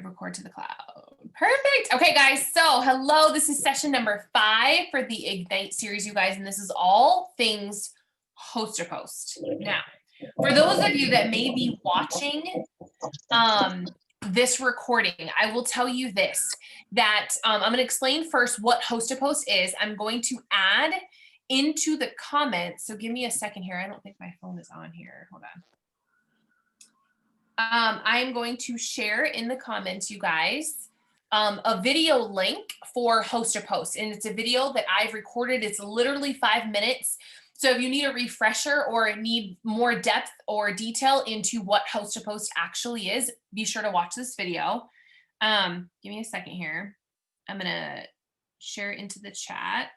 Record to the cloud. Perfect. Okay, guys. So hello, this is session number 5 for the Ignite series, you guys, and this is all things host to post. Now, for those of you that may be watching this recording, I will tell you this, that I'm going to explain first what host to post is. I'm going to add into the comments. So give me a second here. I don't think my phone is on here. Hold on. I'm going to share in the comments, you guys, a video link for host to post. And it's a video that I've recorded. It's literally 5 minutes. So if you need a refresher or need more depth or detail into what host to post actually is, be sure to watch this video. Give me a second here. I'm going to share it into the chat.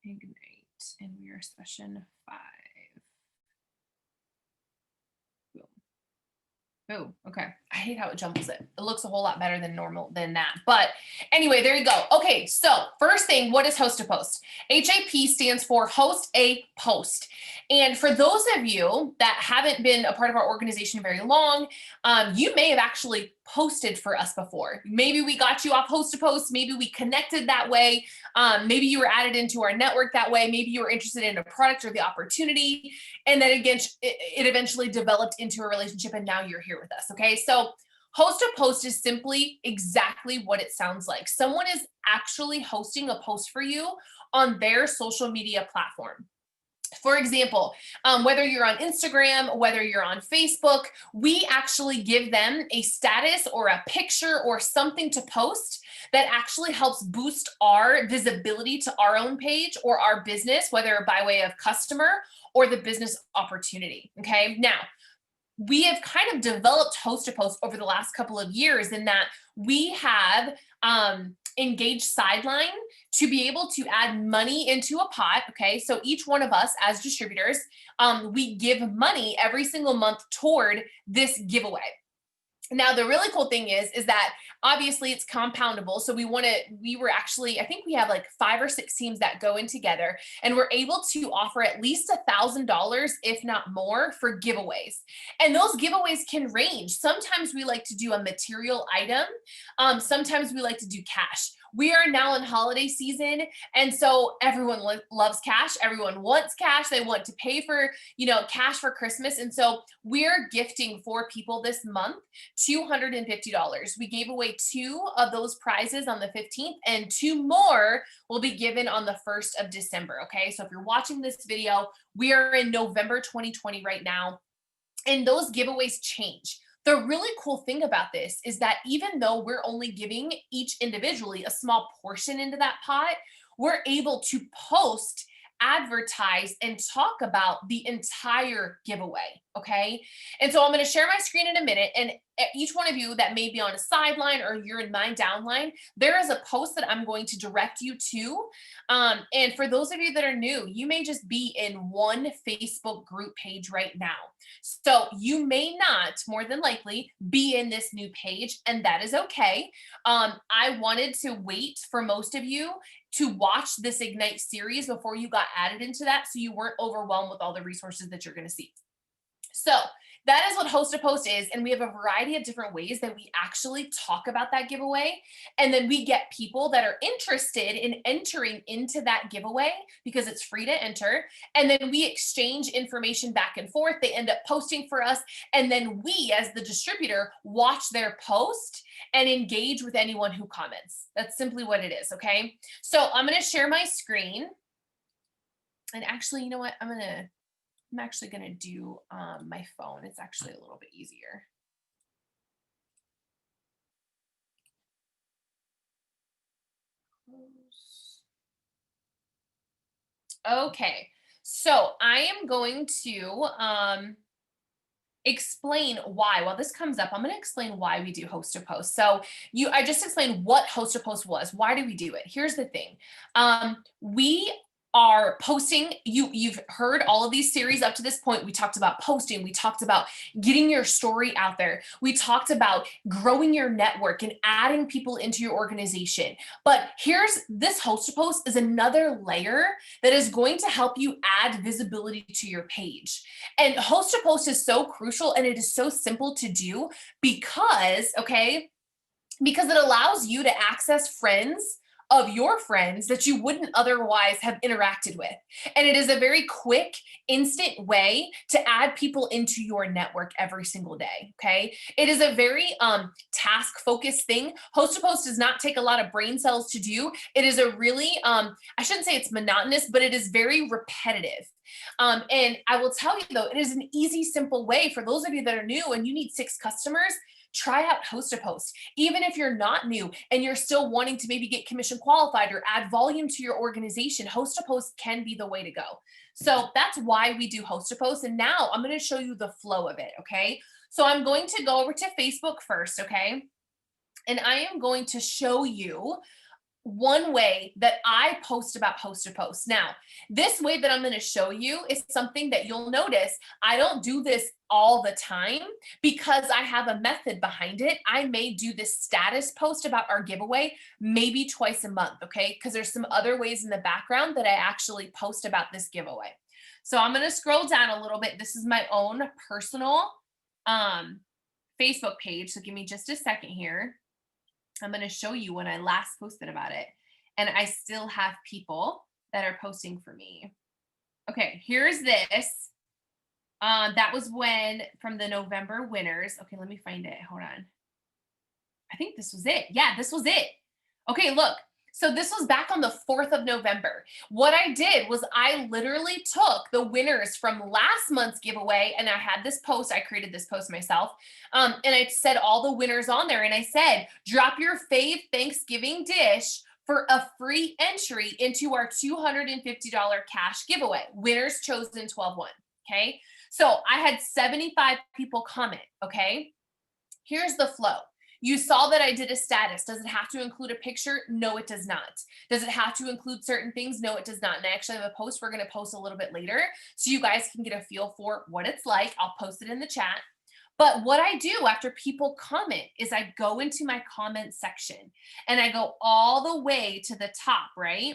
Ignite. And we are session 5. Boom. Oh, okay. I hate how it jumbles it. It looks a whole lot better than normal than that. But anyway, there you go. Okay, so first thing, what is host to post? HAP stands for host a post. And for those of you that haven't been a part of our organization very long, you may have actually posted for us before. Maybe we got you off host to post. Maybe we connected that way. Maybe you were added into our network that way. Maybe you were interested in a product or the opportunity. And then again, it eventually developed into a relationship and now you're here with us. Okay. So host to post is simply exactly what it sounds like. Someone is actually hosting a post for you on their social media platform. For example, whether you're on Instagram, whether you're on Facebook, we actually give them a status or a picture or something to post that actually helps boost our visibility to our own page or our business, whether by way of customer or the business opportunity. Okay. Now, we have kind of developed host to post over the last couple of years in that we have engaged Sideline to be able to add money into a pot. Okay, so each one of us as distributors, we give money every single month toward this giveaway. Now, the really cool thing is that obviously it's compoundable. So I think we have like 5 or 6 teams that go in together and we're able to offer at least $1,000, if not more, for giveaways. And those giveaways can range. Sometimes we like to do a material item. Sometimes we like to do cash. We are now in holiday season. And so everyone loves cash. Everyone wants cash. They want to pay for, cash for Christmas. And so we're gifting 4 people this month $250. We gave away 2 of those prizes on the 15th and 2 more will be given on the 1st of December. Okay. So if you're watching this video, we are in November 2020 right now, and those giveaways change. The really cool thing about this is that even though we're only giving each individually a small portion into that pot, we're able to post, advertise, and talk about the entire giveaway. Okay. And so I'm going to share my screen in a minute. And each one of you that may be on a sideline or you're in my downline, there is a post that I'm going to direct you to. And for those of you that are new, you may just be in one Facebook group page right now. So you may not, more than likely, be in this new page, and that is okay. I wanted to wait for most of you to watch this Ignite series before you got added into that, so you weren't overwhelmed with all the resources that you're going to see. So that is what host to post is. And we have a variety of different ways that we actually talk about that giveaway. And then we get people that are interested in entering into that giveaway because it's free to enter. And then we exchange information back and forth. They end up posting for us. And then we, as the distributor, watch their post and engage with anyone who comments. That's simply what it is. Okay. So I'm going to share my screen. And actually, you know what? I'm actually going to do my phone. It's actually a little bit easier. Okay, so I am going to explain why. While this comes up, I'm going to explain why we do host to post. So I just explained what host to post was. Why do we do it? Here's the thing. We are posting. You've heard all of these series up to this point. We talked about posting. We talked about getting your story out there. We talked about growing your network and adding people into your organization. But here's this host to post is another layer that is going to help you add visibility to your page. And host to post is so crucial and it is so simple to do because it allows you to access friends of your friends that you wouldn't otherwise have interacted with. And it is a very quick, instant way to add people into your network every single day. Okay. It is a very task focused thing. Host to post does not take a lot of brain cells to do. It is a really, I shouldn't say it's monotonous, but it is very repetitive. And I will tell you though, it is an easy, simple way for those of you that are new and you need 6 customers. Try out host to post. Even if you're not new and you're still wanting to maybe get commission qualified or add volume to your organization, host to post can be the way to go. So that's why we do host to post. And now I'm going to show you the flow of it. Okay. So I'm going to go over to Facebook first. Okay. And I am going to show you one way that I post about host to post. Now, this way that I'm going to show you is something that you'll notice. I don't do this all the time because I have a method behind it. I may do this status post about our giveaway maybe twice a month, okay? Because there's some other ways in the background that I actually post about this giveaway. So I'm going to scroll down a little bit. This is my own personal Facebook page. So give me just a second here. I'm going to show you when I last posted about it. And I still have people that are posting for me. Okay, here's this. That was from the November winners. Okay, let me find it. Hold on. I think this was it. Yeah, this was it. Okay, look. So this was back on the 4th of November. What I did was I literally took the winners from last month's giveaway and I had this post. I created this post myself. And I said all the winners on there. And I said, drop your fave Thanksgiving dish for a free entry into our $250 cash giveaway. Winners chosen 12-1. Okay. So I had 75 people comment. Okay. Here's the flow. You saw that I did a status. Does it have to include a picture? No, it does not. Does it have to include certain things? No, it does not. And I actually have a post we're going to post a little bit later so you guys can get a feel for what it's like. I'll post it in the chat. But what I do after people comment is I go into my comment section and I go all the way to the top, right?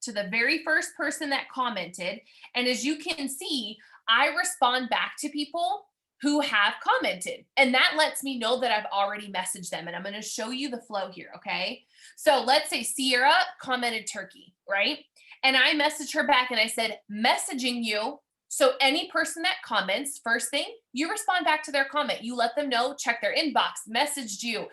To the very first person that commented. And as you can see, I respond back to people who have commented. And that lets me know that I've already messaged them. And I'm going to show you the flow here. Okay. So let's say Sierra commented turkey, right? And I messaged her back and I said, messaging you. So any person that comments, first thing, you respond back to their comment. You let them know, check their inbox, messaged you,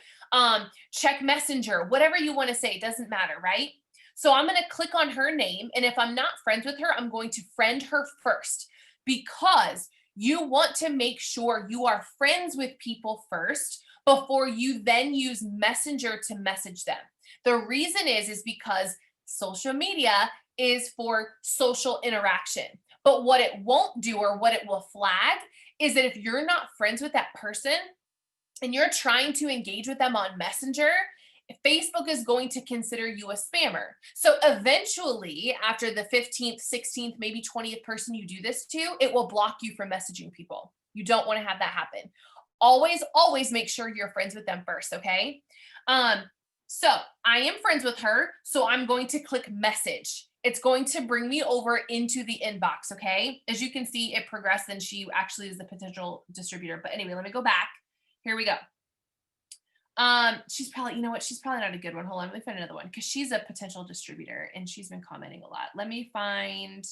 check Messenger, whatever you want to say, it doesn't matter, right? So I'm going to click on her name. And if I'm not friends with her, I'm going to friend her first because you want to make sure you are friends with people first before you then use Messenger to message them. The reason is because social media is for social interaction. But what it won't do or what it will flag is that if you're not friends with that person and you're trying to engage with them on Messenger, Facebook is going to consider you a spammer. So eventually, after the 15th, 16th, maybe 20th person you do this to, it will block you from messaging people. You don't want to have that happen. Always, always make sure you're friends with them first, okay? So I am friends with her, so I'm going to click message. It's going to bring me over into the inbox, okay? As you can see, it progressed and she actually is the potential distributor. But anyway, let me go back. Here we go. She's probably, you know what? She's probably not a good one. Hold on, let me find another one because she's a potential distributor and she's been commenting a lot. Let me find,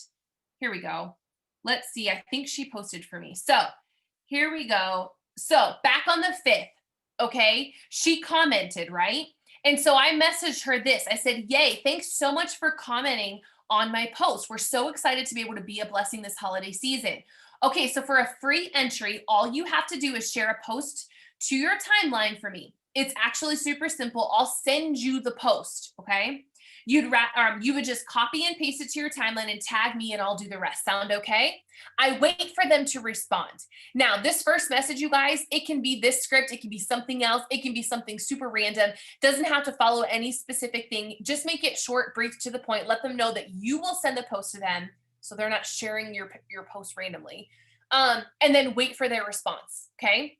here we go. Let's see. I think she posted for me. So here we go. So back on the 5th, okay, she commented, right? And so I messaged her this. I said, yay, thanks so much for commenting on my post. We're so excited to be able to be a blessing this holiday season. Okay, so for a free entry, all you have to do is share a post to your timeline for me. It's actually super simple. I'll send you the post, okay? you would just copy and paste it to your timeline and tag me and I'll do the rest. Sound okay? I wait for them to respond. Now, this first message, you guys, it can be this script, it can be something else, it can be something super random. Doesn't have to follow any specific thing. Just make it short, brief, to the point. Let them know that you will send the post to them so they're not sharing your post randomly. And then wait for their response. Okay.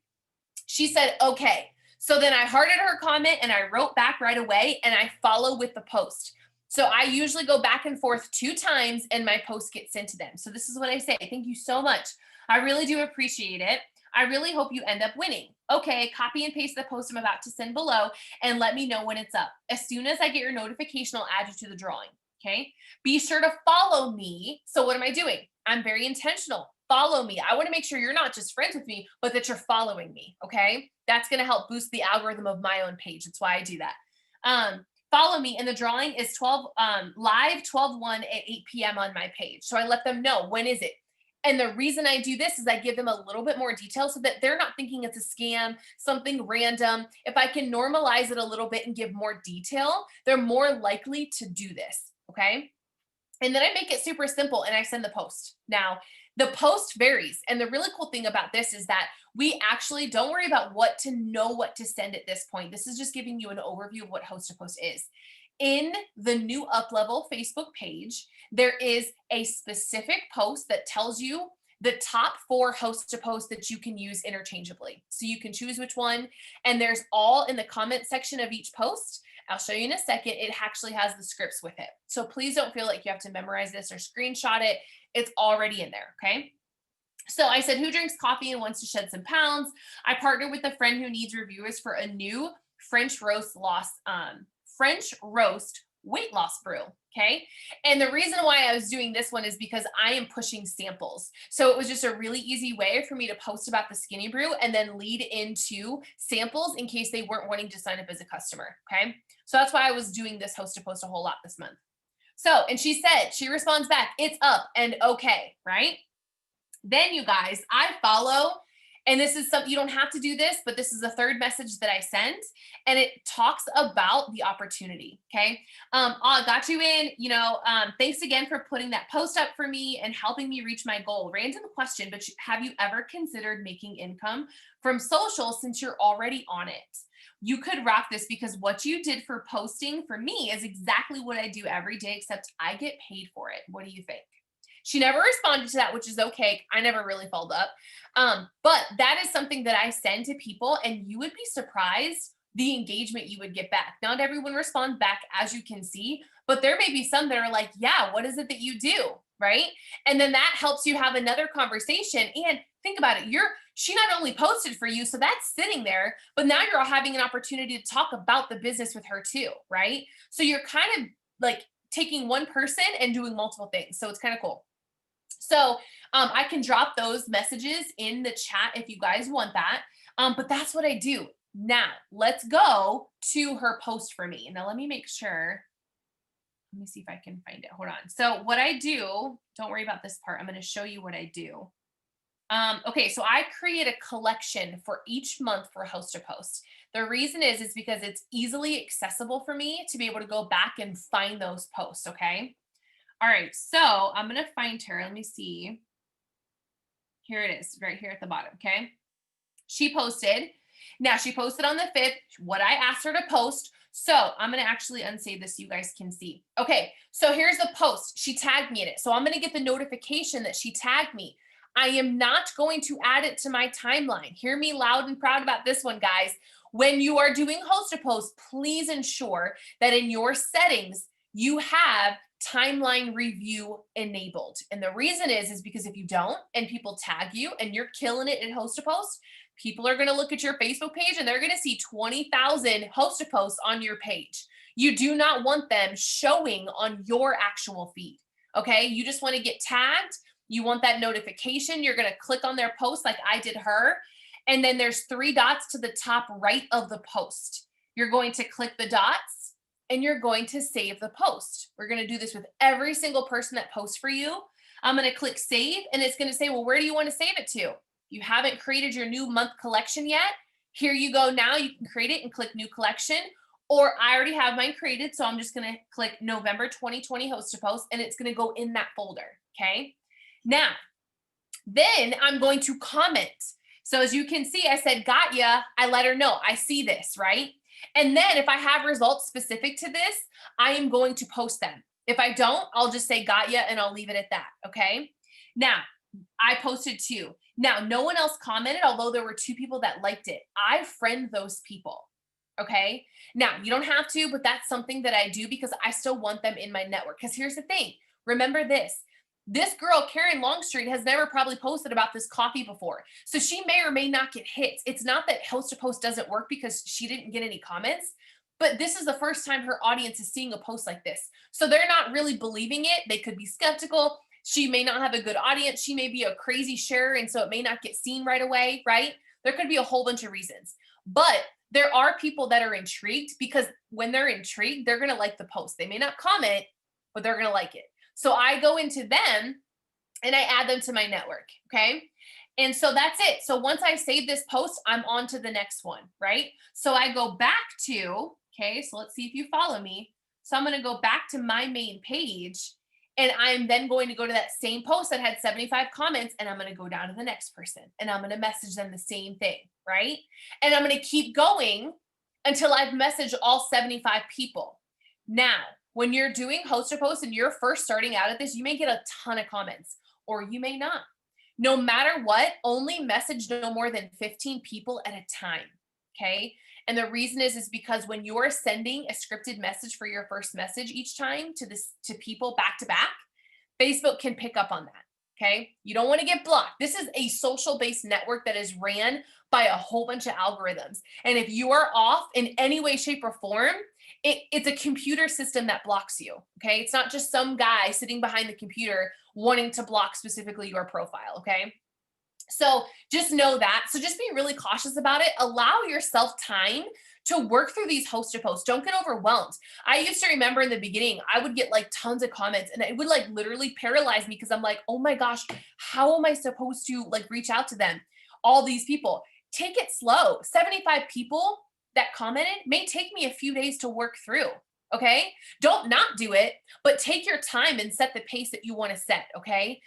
She said, okay. So then I hearted her comment and I wrote back right away and I follow with the post. So I usually go back and forth 2 times and my post gets sent to them. So this is what I say. Thank you so much. I really do appreciate it. I really hope you end up winning. Okay, copy and paste the post I'm about to send below and let me know when it's up. As soon as I get your notification, I'll add you to the drawing. Okay, be sure to follow me. So what am I doing? I'm very intentional. Follow me. I want to make sure you're not just friends with me, but that you're following me. Okay. That's going to help boost the algorithm of my own page. That's why I do that. Follow me. And the drawing is 12 live 12/1 at 8 p.m. on my page. So I let them know when is it. And the reason I do this is I give them a little bit more detail so that they're not thinking it's a scam, something random. If I can normalize it a little bit and give more detail, they're more likely to do this. Okay. And then I make it super simple and I send the post. Now, the post varies. And the really cool thing about this is that we actually don't worry about what to send at this point. This is just giving you an overview of what Host to Post is. In the new Up Level Facebook page, there is a specific post that tells you the top 4 Host to Post that you can use interchangeably. So you can choose which one. And there's all in the comment section of each post. I'll show you in a second. It actually has the scripts with it. So please don't feel like you have to memorize this or screenshot it. It's already in there, okay? So I said, who drinks coffee and wants to shed some pounds? I partnered with a friend who needs reviewers for a new French roast weight loss brew. Okay. And the reason why I was doing this one is because I am pushing samples. So it was just a really easy way for me to post about the skinny brew and then lead into samples in case they weren't wanting to sign up as a customer. Okay. So that's why I was doing this Host to Post a whole lot this month. So, and she responds back, it's up and okay, right? Then you guys, I follow, and this is something, you don't have to do this, but this is the third message that I sent, and it talks about the opportunity. Okay. I got you in, thanks again for putting that post up for me and helping me reach my goal. Random question, but have you ever considered making income from social since you're already on it? You could rock this because what you did for posting for me is exactly what I do every day, except I get paid for it. What do you think? She never responded to that, which is okay. I never really followed up. But that is something that I send to people, and you would be surprised the engagement you would get back. Not everyone responds back, as you can see, but there may be some that are like, yeah, what is it that you do? Right. And then that helps you have another conversation. And think about it. She not only posted for you, so that's sitting there, but now you're all having an opportunity to talk about the business with her too. Right. So you're kind of like taking one person and doing multiple things. So it's kind of cool. So I can drop those messages in the chat if you guys want that. But that's what I do. Now let's go to her post for me. Now let me make sure. Let me see if I can find it. Hold on. So what I do, don't worry about this part. I'm going to show you what I do. Okay, so I create a collection for each month for Host to Post. The reason is because it's easily accessible for me to be able to go back and find those posts. Okay. All right. So I'm going to find her. Let me see. Here it is right here at the bottom. Okay. She posted. Now she posted on the 5th, what I asked her to post. So I'm going to actually unsave this so you guys can see. Okay. So here's the post. She tagged me in it. So I'm going to get the notification that she tagged me. I am not going to add it to my timeline. Hear me loud and proud about this one, guys. When you are doing Host to Post, please ensure that in your settings, you have timeline review enabled. And the reason is because if you don't and people tag you and you're killing it in Host to Post, people are going to look at your Facebook page and they're going to see 20,000 Host to Posts on your page. You do not want them showing on your actual feed. Okay. You just want to get tagged. You want that notification. You're going to click on their post like I did her. And then there's 3 dots to the top right of the post. You're going to click the dots and you're going to save the post. We're going to do this with every single person that posts for you. I'm going to click save and it's going to say, well, where do you want to save it to? You haven't created your new month collection yet. Here you go. Now you can create it and click new collection, or I already have mine created. So I'm just going to click November 2020 host to post, and it's going to go in that folder. Okay. Now, then I'm going to comment. So as you can see, I said, got ya. I let her know I see this, right? And then if I have results specific to this, I am going to post them. If I don't, I'll just say got ya and I'll leave it at that. Okay. Now, I posted 2. Now, no one else commented, although there were 2 people that liked it. I friend those people. Okay. Now, you don't have to, but that's something that I do because I still want them in my network. Because here's the thing, remember this. This girl, Karen Longstreet, has never probably posted about this coffee before. So she may or may not get hits. It's not that host to post doesn't work because she didn't get any comments, but this is the first time her audience is seeing a post like this. So they're not really believing it. They could be skeptical. She may not have a good audience. She may be a crazy sharer, and so it may not get seen right away, right? There could be a whole bunch of reasons. But there are people that are intrigued because when they're intrigued, they're going to like the post. They may not comment, but they're going to like it. So I go into them and I add them to my network. Okay. And so that's it. So once I save this post, I'm on to the next one, right? So I go back to, okay, so let's see if you follow me. So I'm going to go back to my main page, and I'm then going to go to that same post that had 75 comments, and I'm going to go down to the next person and I'm going to message them the same thing, right? And I'm going to keep going until I've messaged all 75 people. Now, when you're doing host to post and you're first starting out at this, you may get a ton of comments or you may not. No matter what, only message no more than 15 people at a time. Okay. And the reason is because when you're sending a scripted message for your first message each time to people back to back, Facebook can pick up on that. Okay. You don't want to get blocked. This is a social based network that is ran by a whole bunch of algorithms. And if you are off in any way, shape, or form, it's a computer system that blocks you. Okay. It's not just some guy sitting behind the computer wanting to block specifically your profile. Okay. So just know that. So just be really cautious about it. Allow yourself time to work through these host to posts. Don't get overwhelmed. I used to remember in the beginning, I would get like tons of comments and it would like literally paralyze me because I'm like, oh my gosh, how am I supposed to like reach out to them? All these people. Take it slow. 75 people that commented may take me a few days to work through. Okay. Don't not do it, but take your time and set the pace that you want to set. Okay.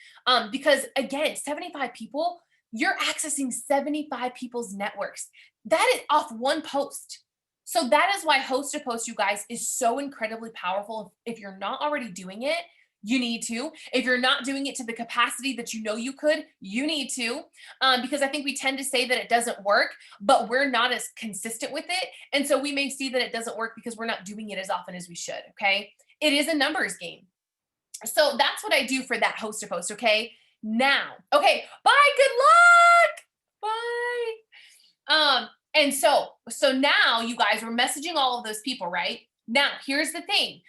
Because again, 75 people, you're accessing 75 people's networks. That is off one post. So that is why host to post, you guys, is so incredibly powerful. If you're not already doing it, you need to. If you're not doing it to the capacity that you know you could, you need to. Because I think we tend to say that it doesn't work, but we're not as consistent with it. And so we may see that it doesn't work because we're not doing it as often as we should. Okay. It is a numbers game. So that's what I do for that host to post. Okay. Now, okay. Bye. Good luck. Bye. And so now you guys were messaging all of those people, right? Now, here's the thing.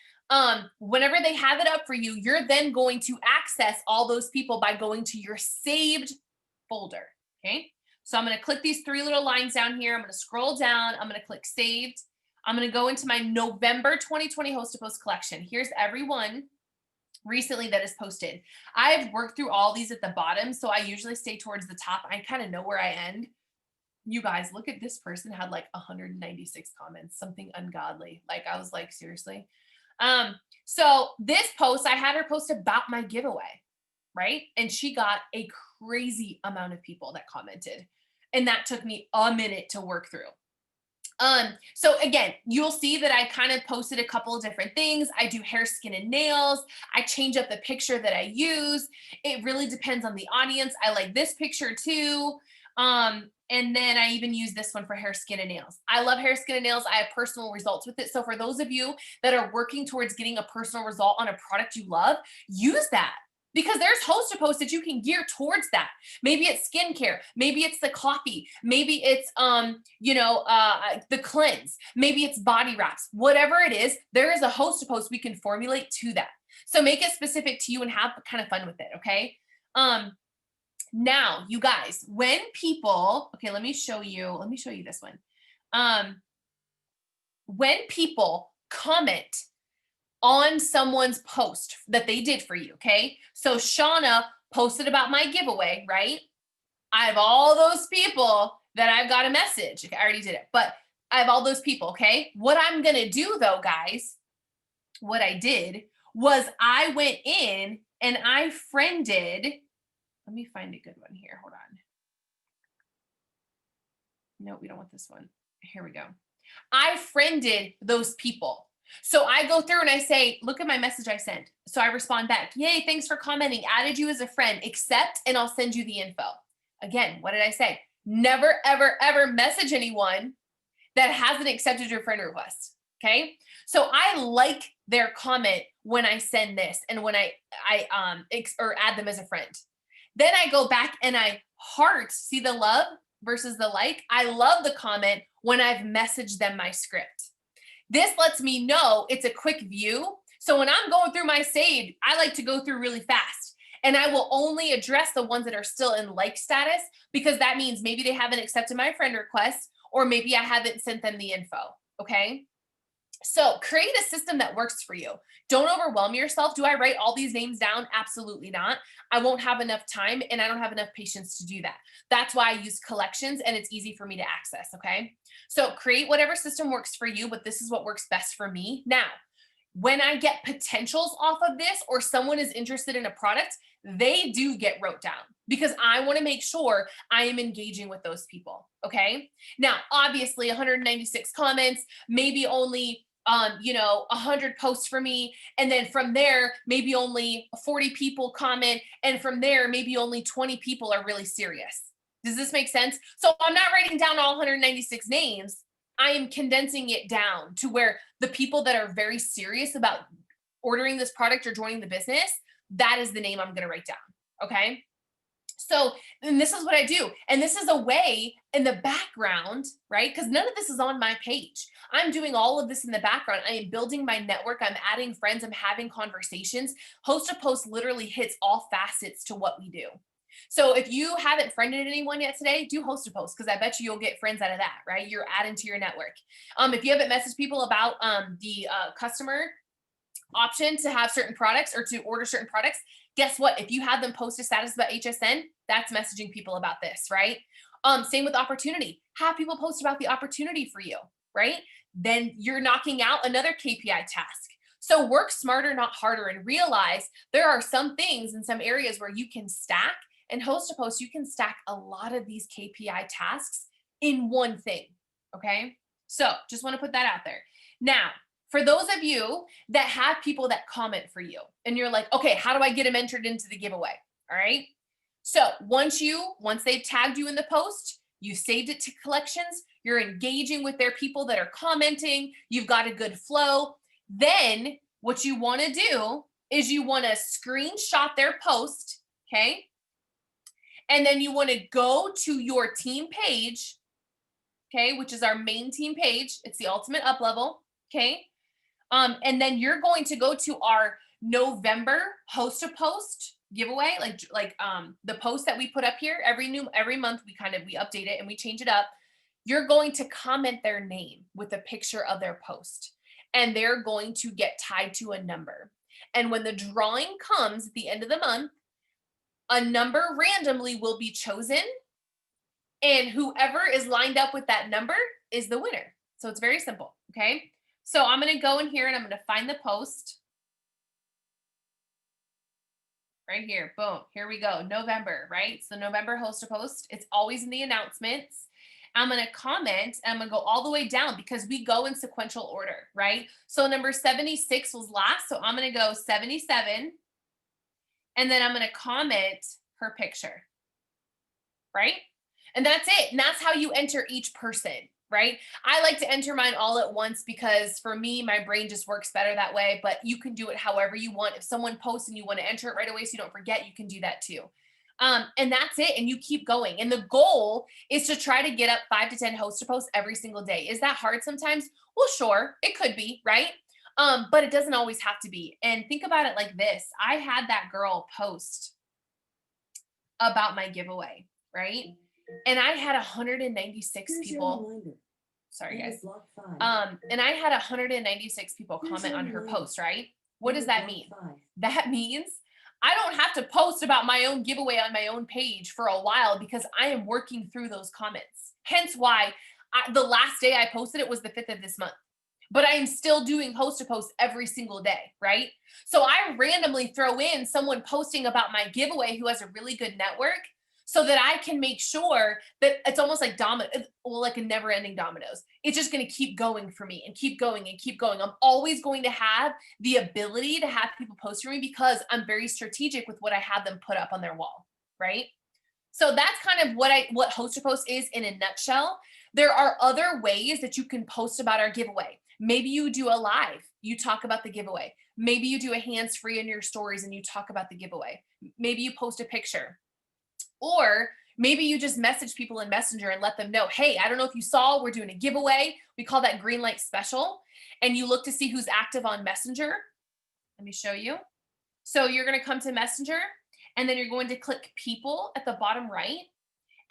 Whenever they have it up for you, you're then going to access all those people by going to your saved folder. Okay. So I'm going to click these 3 little lines down here. I'm going to scroll down. I'm going to click saved. I'm going to go into my November 2020 host to post collection. Here's everyone recently that is posted. I've worked through all these at the bottom. So I usually stay towards the top. I kind of know where I end. You guys, look at this person had like 196 comments, something ungodly. Like I was like, seriously. So this post, I had her post about my giveaway, right? And she got a crazy amount of people that commented. And that took me a minute to work through. So again, you'll see that I kind of posted a couple of different things. I do hair, skin, and nails. I change up the picture that I use. It really depends on the audience. I like this picture too. And then I even use this one for hair, skin, and nails. I love hair, skin, and nails. I have personal results with it. So for those of you that are working towards getting a personal result on a product you love, use that. Because there's host to post that you can gear towards that. Maybe it's skincare. Maybe it's the coffee. Maybe it's, the cleanse. Maybe it's body wraps. Whatever it is, there is a host to post we can formulate to that. So make it specific to you and have kind of fun with it. Okay. Now, you guys, when people, okay, let me show you this one. When people comment on someone's post that they did for you, okay? So Shauna posted about my giveaway, right? I have all those people that I've got a message. Okay, I already did it, but I have all those people, okay? What I'm going to do though, guys, what I did was I went in and I friended, let me find a good one here. Hold on. No, we don't want this one. Here we go. I friended those people. So I go through and I say, look at my message I sent. So I respond back, yay, thanks for commenting. Added you as a friend, accept, and I'll send you the info. Again, what did I say? Never, ever, ever message anyone that hasn't accepted your friend request. Okay. So I like their comment when I send this and when I or add them as a friend. Then I go back and I heart, see the love versus the like. I love the comment when I've messaged them my script. This lets me know it's a quick view. So when I'm going through my saved, I like to go through really fast. And I will only address the ones that are still in like status, because that means maybe they haven't accepted my friend request, or maybe I haven't sent them the info. Okay. So create a system that works for you. Don't overwhelm yourself. Do I write all these names down? Absolutely not. I won't have enough time and I don't have enough patience to do that. That's why I use collections and it's easy for me to access. Okay. So create whatever system works for you, but this is what works best for me. Now, when I get potentials off of this or someone is interested in a product, they do get wrote down because I want to make sure I am engaging with those people. Okay. Now, obviously 196 comments, maybe only 100 posts for me. And then from there, maybe only 40 people comment. And from there, maybe only 20 people are really serious. Does this make sense? So I'm not writing down all 196 names. I am condensing it down to where the people that are very serious about ordering this product or joining the business, that is the name I'm going to write down. Okay. So, and this is what I do. And this is a way in the background, right? Because none of this is on my page. I'm doing all of this in the background. I am building my network. I'm adding friends. I'm having conversations. Host to Post literally hits all facets to what we do. So if you haven't friended anyone yet today, do Host to Post, because I bet you'll get friends out of that, right? You're adding to your network. If you haven't messaged people about the customer option to have certain products or to order certain products, guess what? If you have them post a status about HSN, that's messaging people about this, right? Same with opportunity. Have people post about the opportunity for you, right? Then you're knocking out another KPI task. So work smarter, not harder, and realize there are some things in some areas where you can stack. And Host to Post, you can stack a lot of these KPI tasks in one thing. Okay. So just want to put that out there. Now, for those of you that have people that comment for you and you're like, okay, how do I get them entered into the giveaway? All right. So once they've tagged you in the post, you saved it to collections, you're engaging with their people that are commenting, you've got a good flow. Then what you want to do is you want to screenshot their post. Okay. And then you want to go to your team page. Okay. Which is our main team page. It's the ultimate up level. Okay. And then you're going to go to our November Host to Post giveaway, like the post that we put up here every month. We update it and we change it up. You're going to comment their name with a picture of their post, and they're going to get tied to a number. And when the drawing comes at the end of the month, a number randomly will be chosen, and whoever is lined up with that number is the winner. So it's very simple. Okay. So I'm going to go in here and I'm going to find the post right here. Boom. Here we go. November, right? So November Host to Post. It's always in the announcements. I'm going to comment and I'm going to go all the way down because we go in sequential order, right? So number 76 was last. So I'm going to go 77 and then I'm going to comment her picture, right? And that's it. And that's how you enter each person. Right? I like to enter mine all at once because for me, my brain just works better that way, but you can do it however you want. If someone posts and you want to enter it right away so you don't forget, you can do that too. And that's it. And you keep going. And the goal is to try to get up 5 to 10 Host to Posts every single day. Is that hard sometimes? Well, sure, it could be, right? But it doesn't always have to be. And think about it like this. I had that girl post about my giveaway, right? And I had 196 people. Sorry, guys. And I had 196 people comment on her post, right? What does that mean? That means I don't have to post about my own giveaway on my own page for a while because I am working through those comments. Hence why the last day I posted it was the 5th of this month, but I am still doing host to post every single day, right? So I randomly throw in someone posting about my giveaway who has a really good network so that I can make sure that it's almost like well, like a never ending dominoes. It's just going to keep going for me and keep going and keep going. I'm always going to have the ability to have people post for me because I'm very strategic with what I have them put up on their wall, right? So that's kind of what host to post is in a nutshell. There are other ways that you can post about our giveaway. Maybe you do a live, you talk about the giveaway. Maybe you do a hands-free in your stories and you talk about the giveaway. Maybe you post a picture. Or maybe you just message people in Messenger and let them know, hey, I don't know if you saw, we're doing a giveaway. We call that green light special. And you look to see who's active on Messenger. Let me show you. So you're going to come to Messenger and then you're going to click people at the bottom right.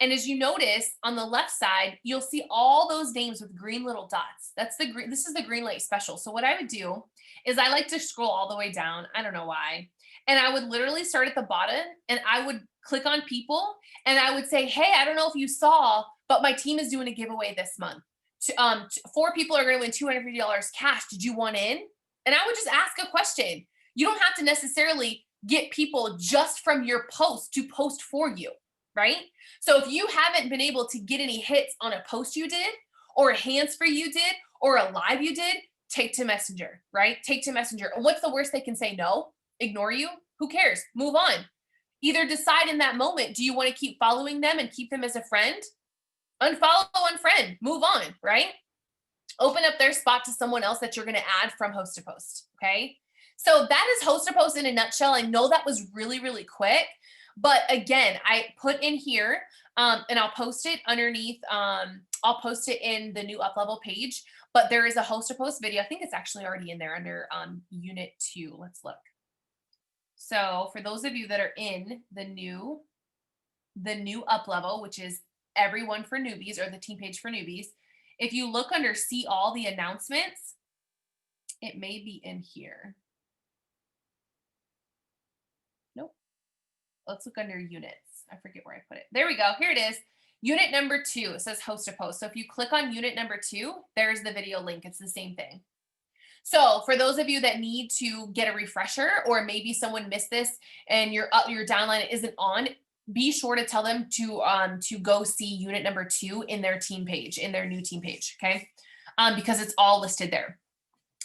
And as you notice on the left side, you'll see all those names with green little dots. This is the green light special. So what I would do is I like to scroll all the way down. I don't know why. And I would literally start at the bottom and I would click on people and I would say, hey, I don't know if you saw, but my team is doing a giveaway this month. 4 people are going to win $250 cash. Did you want in? And I would just ask a question. You don't have to necessarily get people just from your post to post for you, right? So if you haven't been able to get any hits on a post you did, or a hands-free you did, or a live you did, take to Messenger, right? Take to Messenger. And what's the worst they can say? No, ignore you. Who cares? Move on. Either decide in that moment, do you want to keep following them and keep them as a friend? Unfollow, unfriend, move on, right? Open up their spot to someone else that you're going to add from host to post, okay? So that is host to post in a nutshell. I know that was really, really quick, but again, I put in here and I'll post it underneath. I'll post it in the new up level page, but there is a host to post video. I think it's actually already in there under unit 2. Let's look. So for those of you that are in the new up level, which is everyone for newbies or the team page for newbies, if you look under see all the announcements, it may be in here. Nope. Let's look under units. I forget where I put it. There we go. Here it is. Unit number 2. It says host to post. So if you click on unit number 2, there's the video link. It's the same thing. So for those of you that need to get a refresher, or maybe someone missed this and your downline isn't on, be sure to tell them to go see unit number 2 in their team page, in their new team page, okay? Because it's all listed there.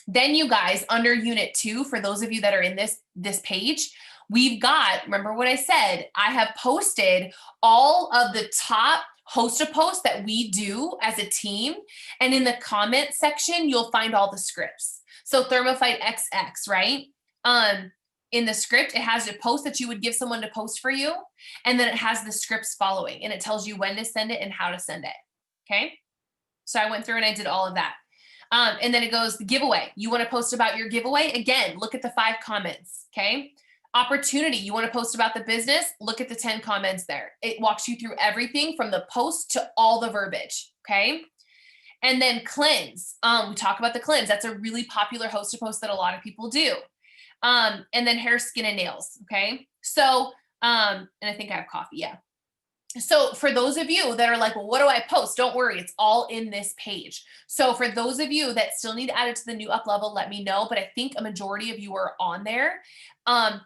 Then you guys, under unit 2, for those of you that are in this page, we've got, remember what I said, I have posted all of the top host to post that we do as a team. And in the comment section, you'll find all the scripts. So Thermophyte XX, right? In the script, it has a post that you would give someone to post for you. And then it has the scripts following and it tells you when to send it and how to send it. Okay. So I went through and I did all of that. And then it goes the giveaway. You want to post about your giveaway? Again, look at the 5 comments. Okay. Opportunity. You want to post about the business? Look at the 10 comments there. It walks you through everything from the post to all the verbiage. Okay. And then cleanse. We talk about the cleanse. That's a really popular host to post that a lot of people do. And then hair, skin, and nails. Okay. So, and I think I have coffee. Yeah. So for those of you that are like, well, what do I post? Don't worry. It's all in this page. So for those of you that still need to add it to the new up level, let me know. But I think a majority of you are on there.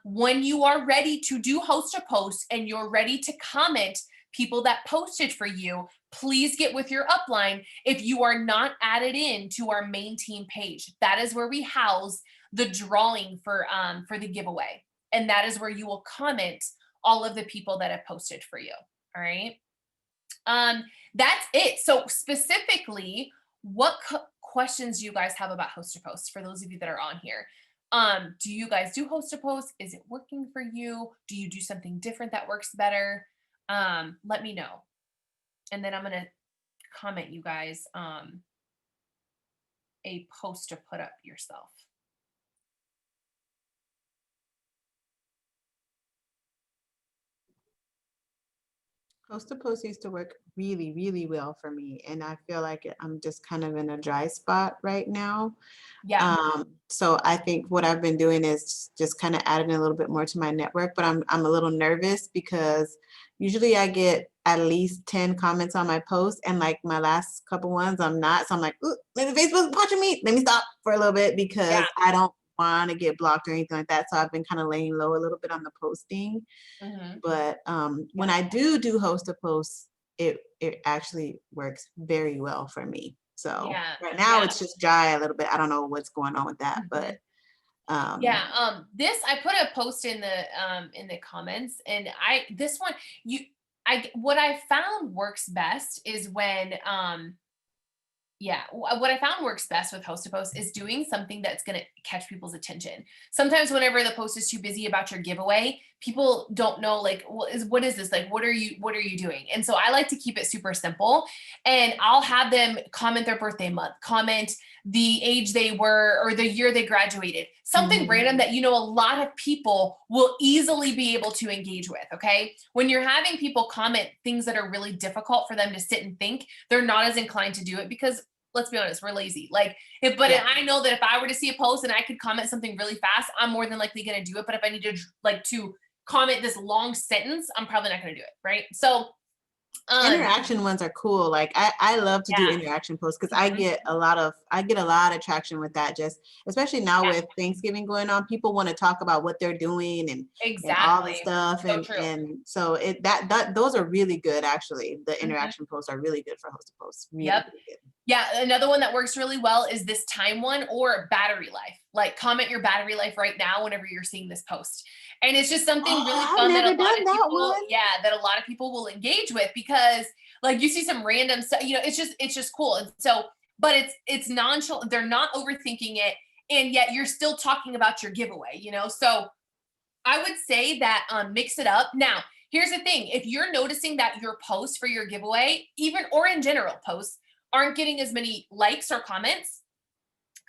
When you are ready to do host to post and you're ready to comment people that posted for you, please get with your upline if you are not added in to our main team page. That is where we house the drawing for the giveaway. And that is where you will comment all of the people that have posted for you. All right. That's it. So specifically, what questions do you guys have about host to post for those of you that are on here? Do you guys do host to post? Is it working for you? Do you do something different that works better? Let me know. And then I'm going to comment you guys a post to put up yourself. Host to post used to work really, really well for me. And I feel like I'm just kind of in a dry spot right now. Yeah. So I think what I've been doing is just kind of adding a little bit more to my network, but I'm a little nervous because usually I get at least 10 comments on my post, and like my last couple ones I'm not. So I'm like, ooh, maybe Facebook's watching me. Let me stop for a little bit because Yeah. I don't want to get blocked or anything like that. So I've been kind of laying low a little bit on the posting. Mhm. But when I do host a post, it actually works very well for me. So Yeah. right now Yeah. it's just dry a little bit. I don't know what's going on with that, Mhm. but um Yeah, this I put a post in the comments, and this one you what I found works best is when yeah, what I found works best with host to post is doing something that's going to catch people's attention. Sometimes whenever the post is too busy about your giveaway, people don't know like what is this? Like what are you doing? And so I like to keep it super simple, and I'll have them comment their birthday month, comment the age they were or the year they graduated. Something mhm. random that a lot of people will easily be able to engage with, okay? When you're having people comment things that are really difficult for them to sit and think, they're not as inclined to do it because let's be honest, we're lazy. Like Yeah. I know that if I were to see a post and I could comment something really fast, I'm more than likely going to do it. But if I need to to comment this long sentence, I'm probably not going to do it. Right. So, um, Interaction ones are cool. Like I love to do yeah, interaction posts because mhm, I get a lot of traction with that. Just especially now yeah, with Thanksgiving going on, people want to talk about what they're doing and all the exactly. stuff, So true. and so it that those are really good actually. The Mhm. interaction posts are really good for host to posts. Really, Yep. really good. Yeah, another one that works really well is this time one or battery life. Like comment your battery life right now whenever you're seeing this post. And it's just something Oh, really I've fun that a never lot done of that people, one. yeah, that a lot of people will engage with because like you see some random stuff, it's just cool. And so, but it's nonchalant, they're not overthinking it, and yet you're still talking about your giveaway. So I would say that mix it up. Now, here's the thing: if you're noticing that your posts for your giveaway, even or in general posts, aren't getting as many likes or comments,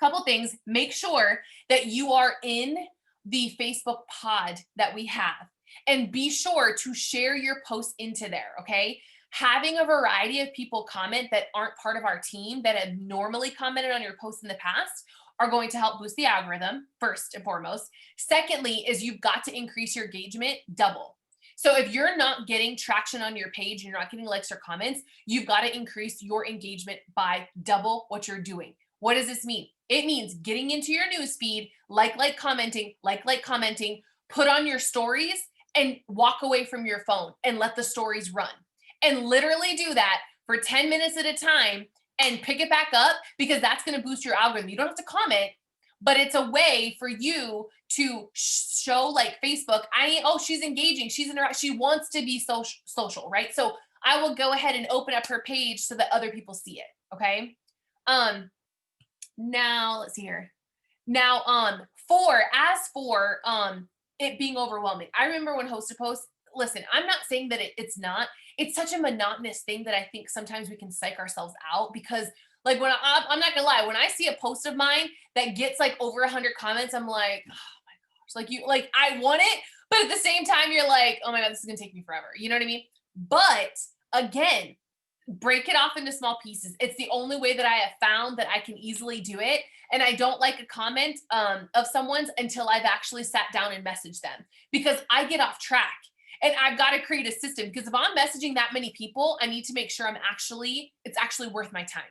couple things: make sure that you are in the Facebook pod that we have, and be sure to share your posts into there. Okay. Having a variety of people comment that aren't part of our team that have normally commented on your posts in the past are going to help boost the algorithm, first and foremost. Secondly, is you've got to increase your engagement double. So if you're not getting traction on your page, you're not getting likes or comments, you've got to increase your engagement by double what you're doing. What does this mean? It means getting into your news feed, commenting, commenting, put on your stories, and walk away from your phone and let the stories run. And literally do that for 10 minutes at a time and pick it back up because that's going to boost your algorithm. You don't have to comment, but it's a way for you to show like Facebook, she's engaging, she wants to be social, right? So I will go ahead and open up her page so that other people see it. Okay. Um, Now let's see here. Now, for it being overwhelming, I remember when Host to Post. Listen, I'm not saying that it's not. It's such a monotonous thing that I think sometimes we can psych ourselves out because, like, I'm not gonna lie, when I see a post of mine that gets like over 100 comments, I'm like, oh my gosh, like I want it, but at the same time, you're like, oh my god, this is gonna take me forever. You know what I mean? But again, break it off into small pieces. It's the only way that I have found that I can easily do it. And I don't like a comment of someone's until I've actually sat down and messaged them because I get off track. And I've got to create a system because if I'm messaging that many people, I need to make sure it's actually worth my time.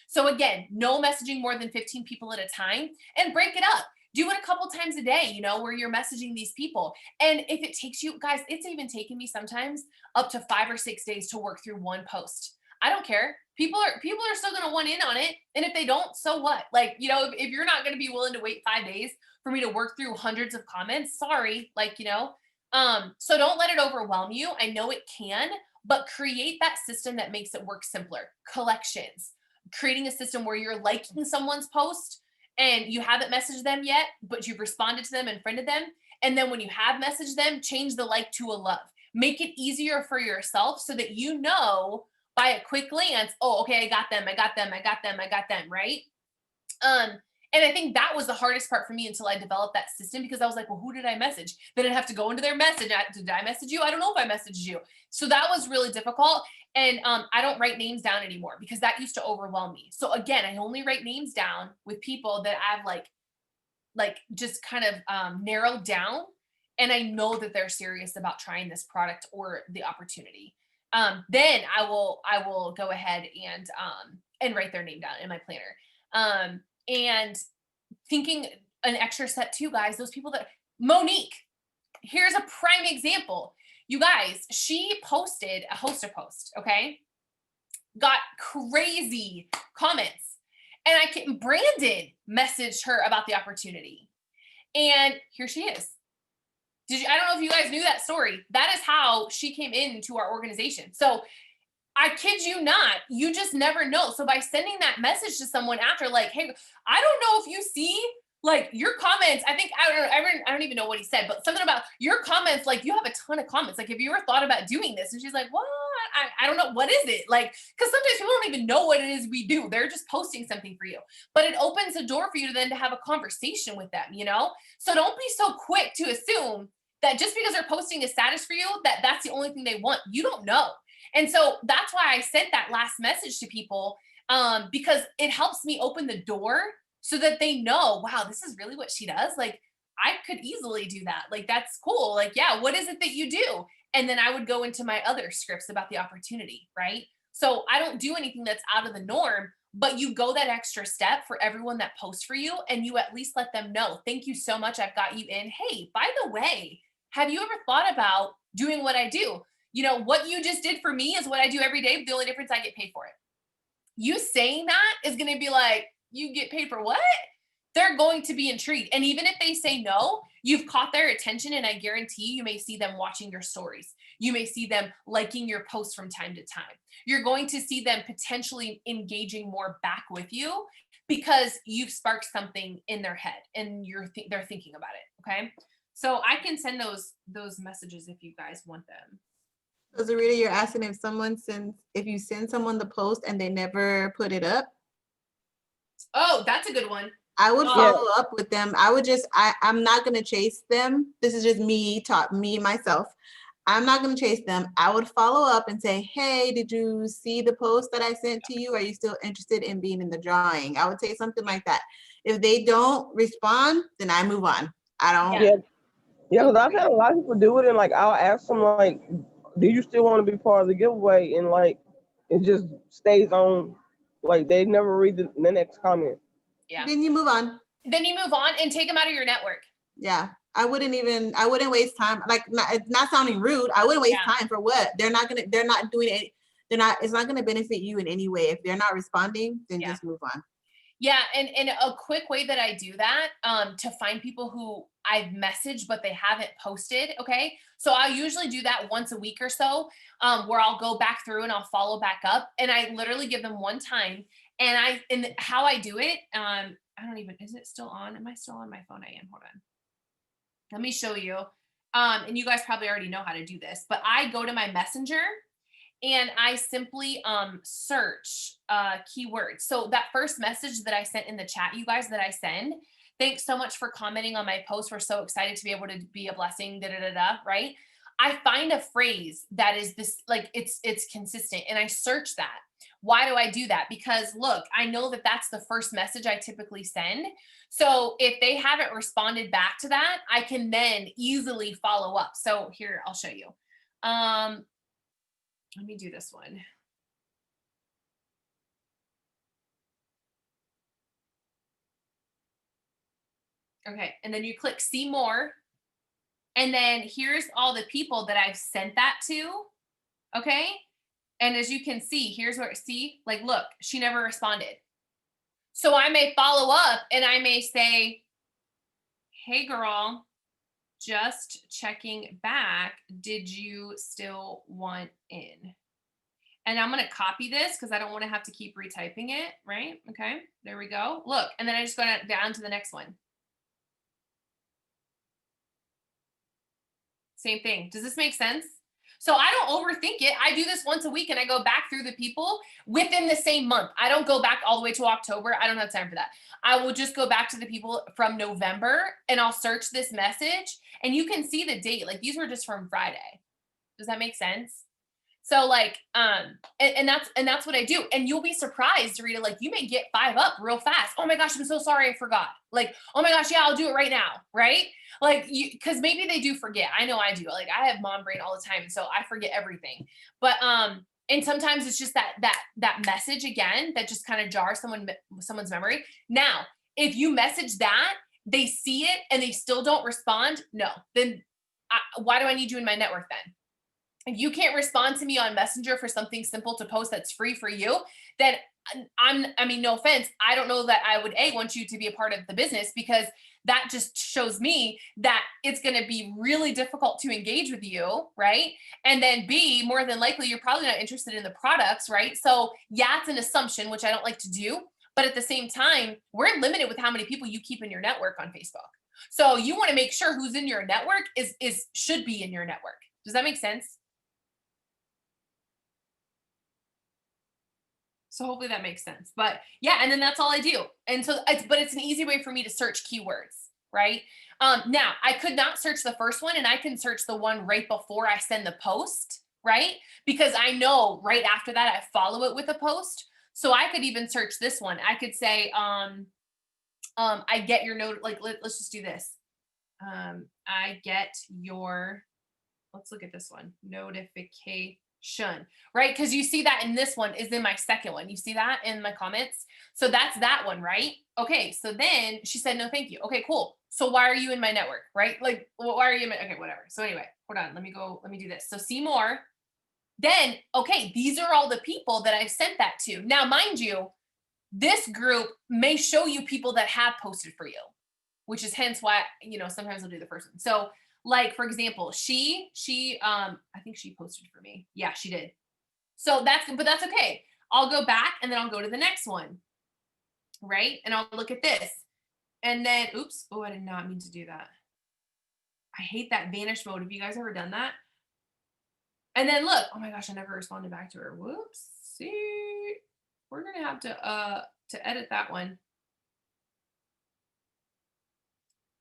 So again, no messaging more than 15 people at a time and break it up. Do it a couple times a day, where you're messaging these people. And if it takes you guys, it's even taken me sometimes up to 5 or 6 days to work through one post. I don't care. People are still going to want in on it, and if they don't, so what? Like, if you're not going to be willing to wait 5 days for me to work through hundreds of comments, sorry. Like, so don't let it overwhelm you. I know it can, but create that system that makes it work simpler. Collections, creating a system where you're liking someone's post and you haven't messaged them yet, but you've responded to them and friended them. And then when you have messaged them, change the like to a love. Make it easier for yourself so that by a quick glance, oh, okay, I got them, right? Um, and I think that was the hardest part for me until I developed that system because I was like, well, who did I message? Then I'd have to go into their message. Did I message you? I don't know if I messaged you. So that was really difficult. And I don't write names down anymore because that used to overwhelm me. So again, I only write names down with people that I've just kind of narrowed down, and I know that they're serious about trying this product or the opportunity. then I will go ahead and write their name down in my planner. And thinking an extra step too, guys, those people that Monique, here's a prime example. You guys, she posted a host post, okay? Got crazy comments. And Brandon messaged her about the opportunity. And here she is. I don't know if you guys knew that story. That is how she came into our organization. So I kid you not, you just never know. So by sending that message to someone after, like, hey, I don't know if you see like your comments. I think I don't even know what he said, but something about your comments, like you have a ton of comments. Like, have you ever thought about doing this? And she's like, well, I don't know. What is it? Like, because sometimes people don't even know what it is we do. They're just posting something for you. But it opens the door for you to then to have a conversation with them, you know? So don't be so quick to assume that just because they're posting a status for you, that's the only thing they want. You don't know. And so that's why I sent that last message to people, because it helps me open the door so that they know, wow, this is really what she does. Like, I could easily do that. Like, that's cool. Like, yeah, what is it that you do? And then I would go into my other scripts about the opportunity, right? So I don't do anything that's out of the norm, but you go that extra step for everyone that posts for you, and you at least let them know, thank you so much, I've got you in. Hey, by the way, have you ever thought about doing what I do? You know, what you just did for me is what I do every day, but the only difference, I get paid for it. You saying that is going to be like, you get paid for what? They're going to be intrigued. And even if they say no, you've caught their attention, and I guarantee you may see them watching your stories. You may see them liking your posts from time to time. You're going to see them potentially engaging more back with you because you've sparked something in their head and they're thinking about it. Okay. So I can send those messages if you guys want them. So Zarita, you're asking if you send someone the post and they never put it up? Oh, that's a good one. I would follow up with them. I'm not going to chase them. This is just me myself. I'm not going to chase them. I would follow up and say, hey, did you see the post that I sent to you? Are you still interested in being in the drawing? I would say something like that. If they don't respond, then I move on. I don't. Yeah, because I've had a lot of people do it, and like I'll ask them like, do you still want to be part of the giveaway? And like it just stays on, like they never read the next comment. Yeah. Then you move on. Then you move on and take them out of your network. Yeah. I wouldn't waste time. Like, it's not sounding rude. I wouldn't waste time for what? They're not doing it. It's not going to benefit you in any way. If they're not responding, then just move on. Yeah. And a quick way that I do that, to find people who I've messaged, but they haven't posted. Okay. So I'll usually do that once a week or so, where I'll go back through and I'll follow back up, and I literally give them one time. And how I do it, I don't even, is it still on? Am I still on my phone? I am. Hold on. Let me show you. And you guys probably already know how to do this, but I go to my messenger and I simply search keywords. So that first message that I sent in the chat, you guys, that I send, thanks so much for commenting on my post. We're so excited to be able to be a blessing, right? I find a phrase that is this, like it's consistent, and I search that. Why do I do that? Because look, I know that that's the first message I typically send. So if they haven't responded back to that, I can then easily follow up. So here, I'll show you. Let me do this one. Okay, and then you click see more. And then here's all the people that I've sent that to. Okay. And as you can see, here's where, like, look, she never responded. So I may follow up and I may say, hey girl, just checking back. Did you still want in? And I'm going to copy this because I don't want to have to keep retyping it. Right. Okay. There we go. Look. And then I just go down to the next one. Same thing. Does this make sense? So I don't overthink it. I do this once a week and I go back through the people within the same month. I don't go back all the way to October. I don't have time for that. I will just go back to the people from November and I'll search this message and you can see the date. Like these were just from Friday. Does that make sense? So like, and that's what I do. And you'll be surprised, Rita, like you may get 5 up real fast. Oh my gosh, I'm so sorry, I forgot. Like, oh my gosh, yeah, I'll do it right now, right? Like because maybe they do forget. I know I do. Like I have mom brain all the time, so I forget everything. But and sometimes it's just that message again that just kind of jars someone's memory. Now, if you message that, they see it and they still don't respond, no, then why do I need you in my network then? If you can't respond to me on Messenger for something simple to post that's free for you, then I mean, no offense, I don't know that I would want you to be a part of the business, because that just shows me that it's going to be really difficult to engage with you, right? And then B, more than likely, you're probably not interested in the products, right? So yeah, it's an assumption, which I don't like to do. But at the same time, we're limited with how many people you keep in your network on Facebook. So you want to make sure who's in your network should be in your network. Does that make sense? So hopefully that makes sense. But yeah, and then that's all I do. And so it's an easy way for me to search keywords, right? Now I could not search the first one, and I can search the one right before I send the post, right? Because I know right after that I follow it with a post. So I could even search this one. I could say, I get your note, like let's just do this. I get your, let's look at this one, notification, right? Because you see that in this one is in my second one. You see that in my comments? So that's that one, right? Okay, so then she said, no, thank you. Okay, cool. So why are you in my network, right? Like, why are you in my, okay, whatever. So anyway, hold on, let me do this. So see more. Then, okay, these are all the people that I've sent that to. Now, mind you, this group may show you people that have posted for you, which is hence why, sometimes I'll do the first one. So like, for example, she, I think she posted for me. Yeah, she did. So but that's okay. I'll go back and then I'll go to the next one. Right. And I'll look at this and then, oops. Oh, I did not mean to do that. I hate that vanish mode. Have you guys ever done that? And then look, oh my gosh, I never responded back to her. Whoops. See, we're going to have to edit that one.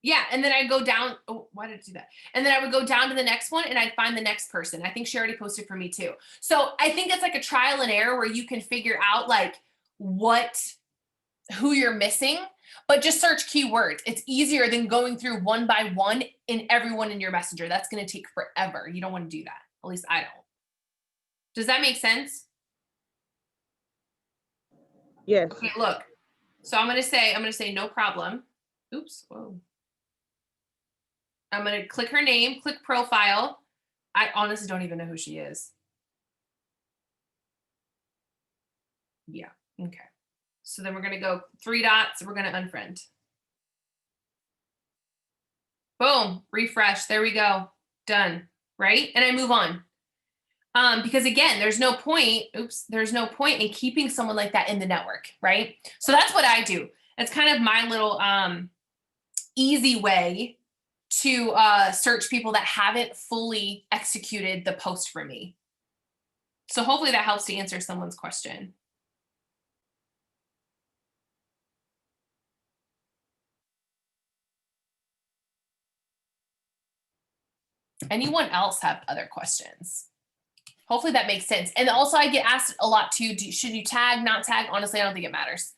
Yeah, and then I go down. Oh, why did I do that? And then I would go down to the next one and I'd find the next person. I think she already posted for me too. So I think it's like a trial and error where you can figure out like who you're missing, but just search keywords. It's easier than going through one by one in everyone in your messenger. That's going to take forever. You don't want to do that. At least I don't. Does that make sense? Yes. Okay, look. So I'm going to say no problem. Oops. Whoa. I'm going to click her name, click profile. I honestly don't even know who she is. Yeah. Okay. So then we're going to go 3 dots. We're going to unfriend. Boom. Refresh. There we go. Done. Right. And I move on. Because again, there's no point in keeping someone like that in the network. Right. So that's what I do. It's kind of my little easy way to search people that haven't fully executed the post for me. So hopefully that helps to answer someone's question. Anyone else have other questions? Hopefully that makes sense. And also I get asked a lot too, should you tag, not tag? Honestly, I don't think it matters.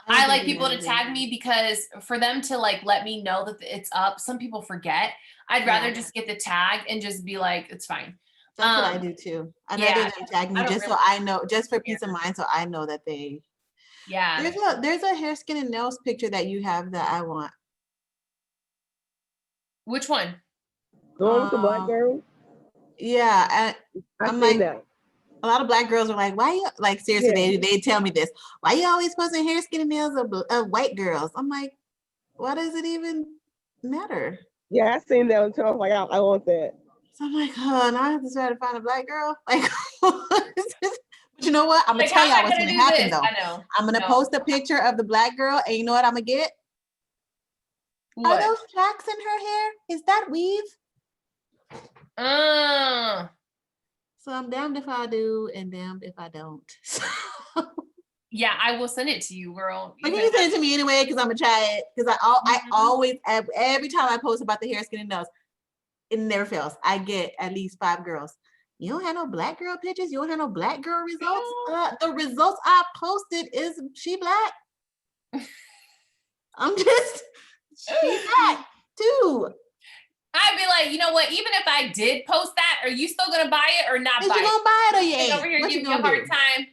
I like people to tag me because for them to like let me know that it's up. Some people forget. I'd rather just get the tag and just be like, it's fine. That's what I do too. I'd rather them tag me just so I know, just for peace of mind, so I know that they. Yeah. There's a hair, skin, and nails picture that you have that I want. Which one? The one with the black girl? Yeah, I'm like that. A lot of Black girls are like, why you, like, seriously, they tell me this. Why you always posting hair, skin, and nails of white girls? I'm like, why does it even matter? Yeah, I seen that one too. I was like, I want that. So I'm like, oh, now I have to try to find a Black girl. Like, but you know what? I'm gonna tell y'all what's gonna happen though. I know. I'm gonna post a picture of the Black girl, and you know what I'm gonna get? What? Are those tracks in her hair? Is that weave? So I'm damned if I do and damned if I don't. Yeah, I will send it to you, girl. But you send it to me anyway because I'm gonna try it. Because I always, every time I post about the hair, skin, and nails, it never fails. I get at least 5 girls. You don't have no black girl pictures? You don't have no black girl results? The results I posted is she black? I'm just, she black too. I'd be like, you know what? Even if I did post that, are you still gonna buy it or not Is buy you it? gonna buy it or you Like, ain't? over here What you giving you a gonna hard do? time.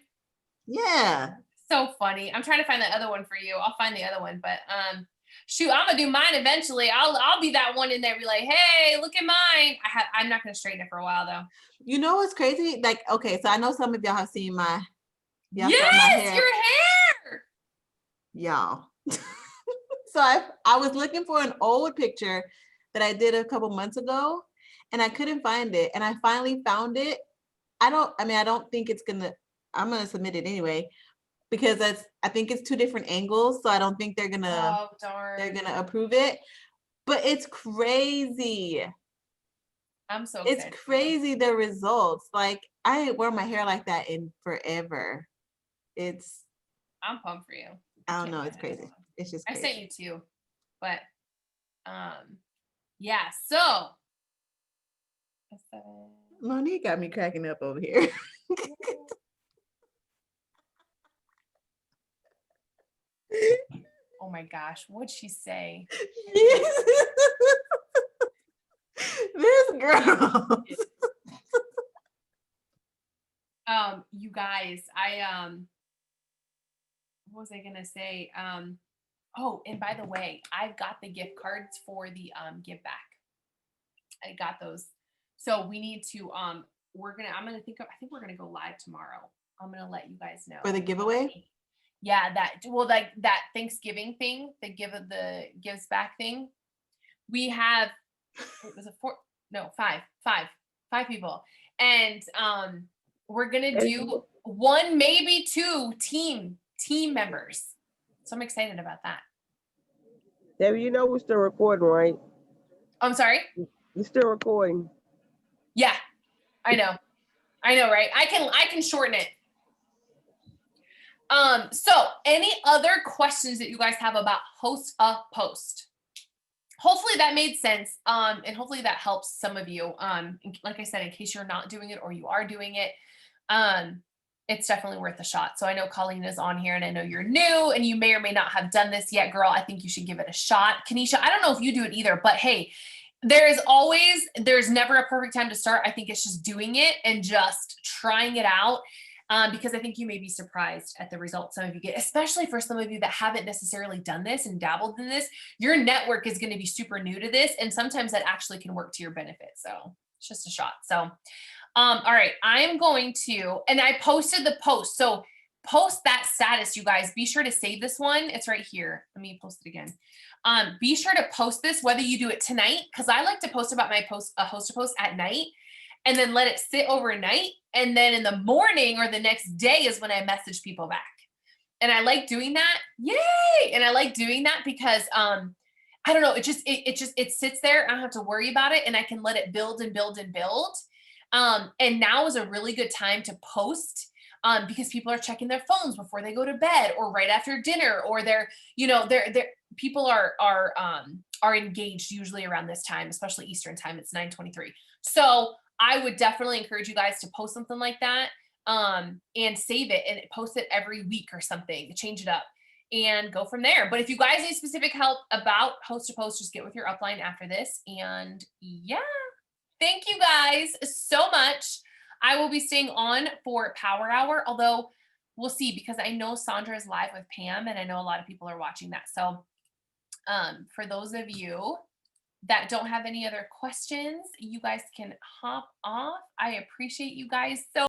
Yeah. So funny. I'm trying to find the other one for you. I'll find the other one, but shoot, I'm gonna do mine eventually. I'll be that one in there. Be like, hey, look at mine. I'm not gonna straighten it for a while though. You know what's crazy? Like, okay, so I know some of y'all have seen my, y'all saw Yes, my hair. your hair. Y'all. So I was looking for an old picture that I did a couple months ago and I couldn't find it. And I finally found it. I don't think I'm gonna submit it anyway because I think it's two different angles. So I don't think they're gonna Oh darn. approve it. But it's crazy. I'm so It's excited. crazy the results. Like I ain't wear my hair like that in forever. I'm pumped for you. I don't know, it's crazy. It's just I crazy. sent you two, but yeah, so Monique got me cracking up over here. oh my gosh, what'd she say? This girl. You guys, what was I gonna say? Oh, and by the way, I've got the gift cards for the give back. I got those. So we need to I'm gonna think we're gonna go live tomorrow. I'm gonna let you guys know. For the giveaway? Yeah, like that Thanksgiving thing, the gives back thing. We have it was five people. And we're gonna do one, maybe two team members. So I'm excited about that. Debbie, you know we're still recording, right? I'm sorry? You're still recording. Yeah, I know, right? I can shorten it. So any other questions that you guys have about host a post? Hopefully that made sense. And hopefully that helps some of you. Like I said, in case you're not doing it or you are doing it, it's definitely worth a shot. So I know Colleen is on here and I know you're new and you may or may not have done this yet, girl. I think you should give it a shot. Kanisha, I don't know if you do it either, but hey, there's never a perfect time to start. I think it's just doing it and just trying it out. Because I think you may be surprised at the results some of you get, especially for some of you that haven't necessarily done this and dabbled in this. Your network is going to be super new to this, and sometimes that actually can work to your benefit. So it's just a shot. So, all right, I am going to, and I posted the post. So post that status, you guys. Be sure to save this one. It's right here. Let me post it again. Be sure to post this whether you do it tonight, because I like to post about my host a post at night. And then let it sit overnight. And then in the morning or the next day is when I message people back. And I like doing that. Yay. And I like doing that because I don't know, it sits there. I don't have to worry about it. And I can let it build and build and build. And now is a really good time to post because people are checking their phones before they go to bed or right after dinner, or people are engaged usually around this time, especially Eastern time. It's 9:23. So I would definitely encourage you guys to post something like that and save it and post it every week or something, change it up and go from there. But if you guys need specific help about host to post, just get with your upline after this. And yeah, thank you guys so much. I will be staying on for Power Hour, although we'll see, because I know Sandra is live with Pam and I know a lot of people are watching that. So for those of you that don't have any other questions, you guys can hop off. I appreciate you guys so